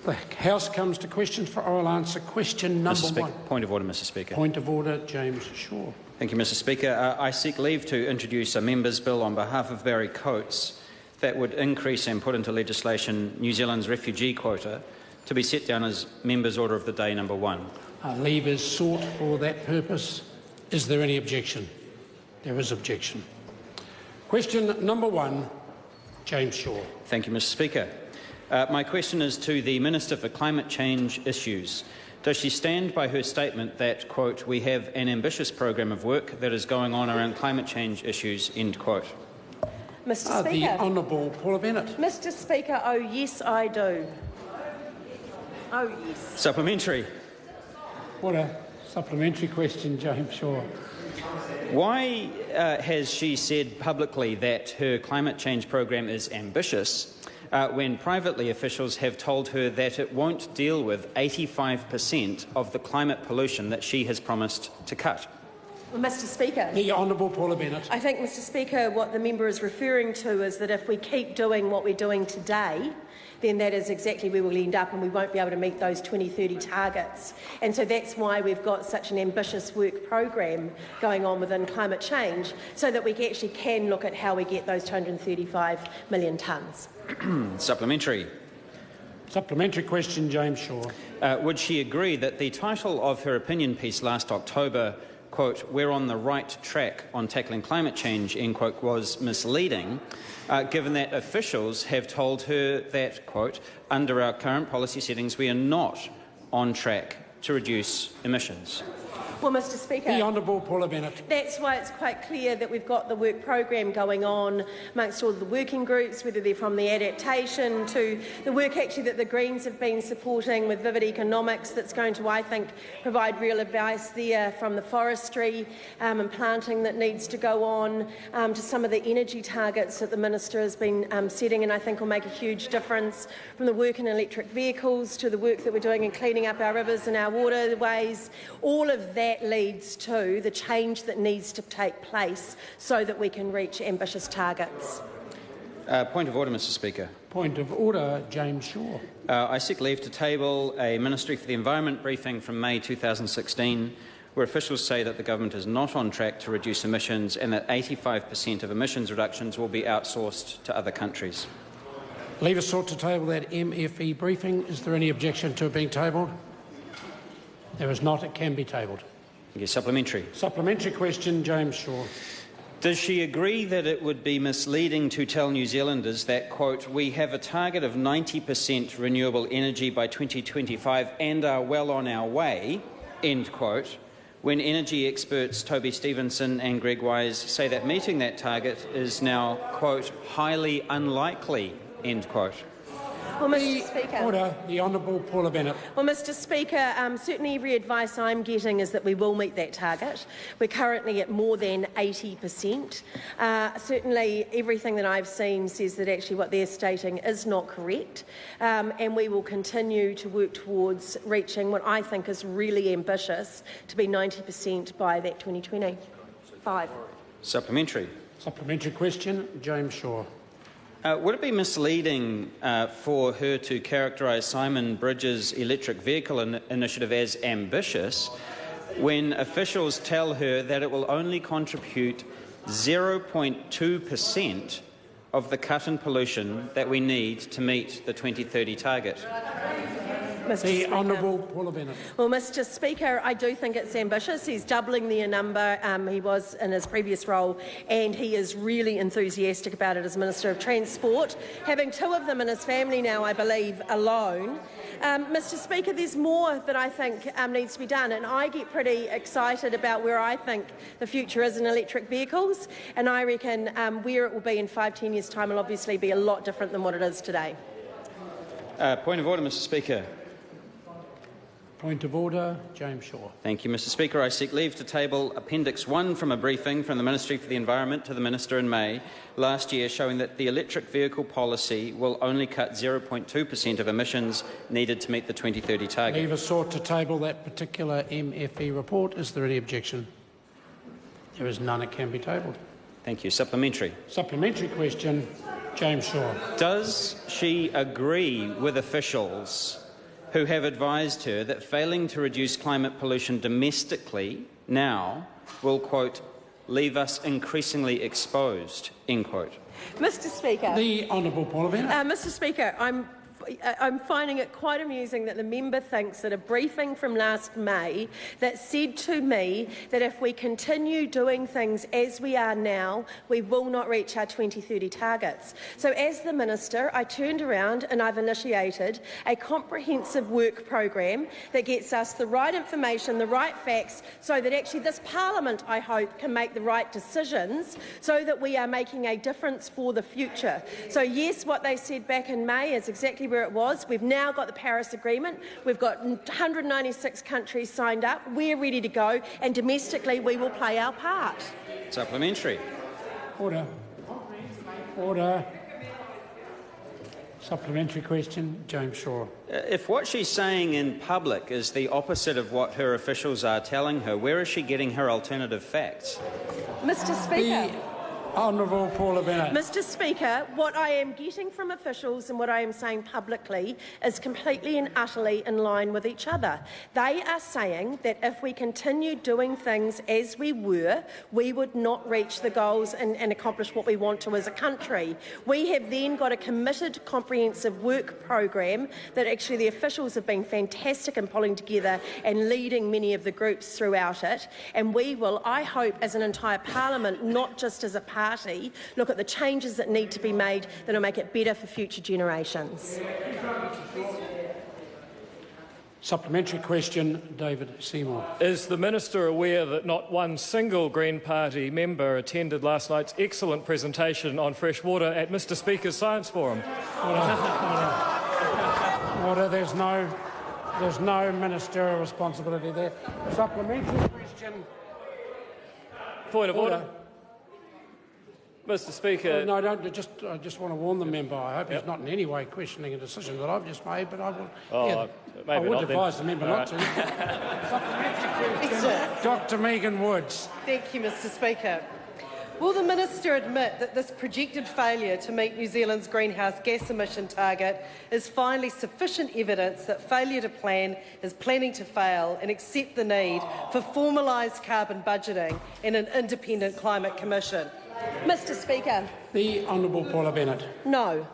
The House comes to questions for oral answer. Question number one. Point of order, Mr. Speaker. Point of order, James Shaw. Thank you, Mr. Speaker. I seek leave to introduce a member's bill on behalf of Barry Coates that would increase and put into legislation New Zealand's refugee quota to be set down as Members' Order of the Day number 1. Leave is sought for that purpose. Is there any objection? There is objection. Question number 1, James Shaw. Thank you, Mr. Speaker. My question is to the Minister for Climate Change Issues. Does she stand by her statement that, quote, we have an ambitious program of work that is going on around climate change issues, end quote? Mr. Speaker. The Honourable Paula Bennett. Mr. Speaker, oh yes I do. Oh yes. Supplementary. What a supplementary question, James Shaw. Why has she said publicly that her climate change program is ambitious when privately officials have told her that it won't deal with 85% of the climate pollution that she has promised to cut? Well, Mr. Speaker. The Honourable Paula Bennett. I think, Mr. Speaker, what the member is referring to is that if we keep doing what we're doing today, then that is exactly where we'll end up and we won't be able to meet those 2030 targets. And so that's why we've got such an ambitious work program going on within climate change, so that we actually can look at how we get those 235 million tonnes. Supplementary. Supplementary question, James Shaw. Would she agree that the title of her opinion piece last October, quote, we're on the right track on tackling climate change, end quote, was misleading, given that officials have told her that, quote, under our current policy settings we are not on track to reduce emissions? Well, Mr. Speaker, the Honourable Paula Bennett. That's why it's quite clear that we've got the work program going on amongst all the working groups, whether they're from the adaptation to the work actually that the Greens have been supporting with Vivid Economics, that's going to, I think, provide real advice there, from the forestry and planting that needs to go on, to some of the energy targets that the Minister has been setting, and I think will make a huge difference, from the work in electric vehicles to the work that we're doing in cleaning up our rivers and our waterways. All of that leads to the change that needs to take place so that we can reach ambitious targets. Point of order, Mr. Speaker. Point of order, James Shaw. I seek leave to table a Ministry for the Environment briefing from May 2016, where officials say that the government is not on track to reduce emissions and that 85% of emissions reductions will be outsourced to other countries. Leave is sought to table that MFE briefing. Is there any objection to it being tabled? There is not. It can be tabled. Thank you. Supplementary. Supplementary question, James Shaw. Does she agree that it would be misleading to tell New Zealanders that, quote, we have a target of 90% renewable energy by 2025 and are well on our way, end quote, when energy experts Toby Stevenson and Greg Wise say that meeting that target is now, quote, highly unlikely, end quote? Well, Mr. Speaker. Order. The Honourable Paula Bennett. Well, Mr. Speaker, certainly every advice I'm getting is that we will meet that target. We're currently at more than 80%. Certainly everything that I've seen says that actually what they're stating is not correct, and we will continue to work towards reaching what I think is really ambitious, to be 90% by that 2025. Supplementary. Supplementary question, James Shaw. Would it be misleading for her to characterise Simon Bridges' electric vehicle initiative as ambitious when officials tell her that it will only contribute 0.2% of the cut in pollution that we need to meet the 2030 target? The Honourable Paula Bennett. Well, Mr. Speaker, I do think it's ambitious. He's doubling the number he was in his previous role, and he is really enthusiastic about it as Minister of Transport, having 2 of them in his family now, I believe, alone. Mr. Speaker, there's more that I think needs to be done, and I get pretty excited about where I think the future is in electric vehicles, and I reckon where it will be in 5–10 years' time will obviously be a lot different than what it is today. Point of order, Mr. Speaker. Point of order, James Shaw. Thank you, Mr. Speaker. I seek leave to table Appendix 1 from a briefing from the Ministry for the Environment to the Minister in May last year, showing that the electric vehicle policy will only cut 0.2% of emissions needed to meet the 2030 target. Leave is sought to table that particular MFE report. Is there any objection? There is none. It can be tabled. Thank you. Supplementary. Supplementary question, James Shaw. Does she agree with officials who have advised her that failing to reduce climate pollution domestically now will, quote, leave us increasingly exposed, end quote. Mr Speaker. The Honourable Paula Bennett. Mr Speaker, I'm finding it quite amusing that the member thinks that a briefing from last May that said to me that if we continue doing things as we are now, we will not reach our 2030 targets. So as the Minister, I turned around and I've initiated a comprehensive work program that gets us the right information, the right facts, so that actually this Parliament, I hope, can make the right decisions so that we are making a difference for the future. So yes, what they said back in May is exactly where it was. We've now got the Paris Agreement. We've got 196 countries signed up. We're ready to go, and domestically we will play our part. Supplementary. Order. Order. Supplementary question, James Shaw. If what she's saying in public is the opposite of what her officials are telling her, where is she getting her alternative facts? Mr Speaker. Honourable Paula Bennett. Mr Speaker, what I am getting from officials and what I am saying publicly is completely and utterly in line with each other. They are saying that if we continue doing things as we were, we would not reach the goals and accomplish what we want to as a country. We have then got a committed, comprehensive work program that actually the officials have been fantastic in pulling together and leading many of the groups throughout it. And we will, I hope, as an entire Parliament, not just as a party, look at the changes that need to be made that will make it better for future generations. Supplementary question, David Seymour. Is the Minister aware that not one single Green Party member attended last night's excellent presentation on fresh water at Mr Speaker's Science Forum? Order. There's no ministerial responsibility there. Supplementary question. Point of order. Mr Speaker. No, I just want to warn the member. I hope he's not in any way questioning a decision that I've just made, but I will. I would advise the member not to. Supplementary question, Dr. Megan Woods. Thank you, Mr Speaker. Will the Minister admit that this projected failure to meet New Zealand's greenhouse gas emission target is finally sufficient evidence that failure to plan is planning to fail, and accept the need for formalised carbon budgeting and an independent climate commission? Mr Speaker. The Honourable Paula Bennett. No.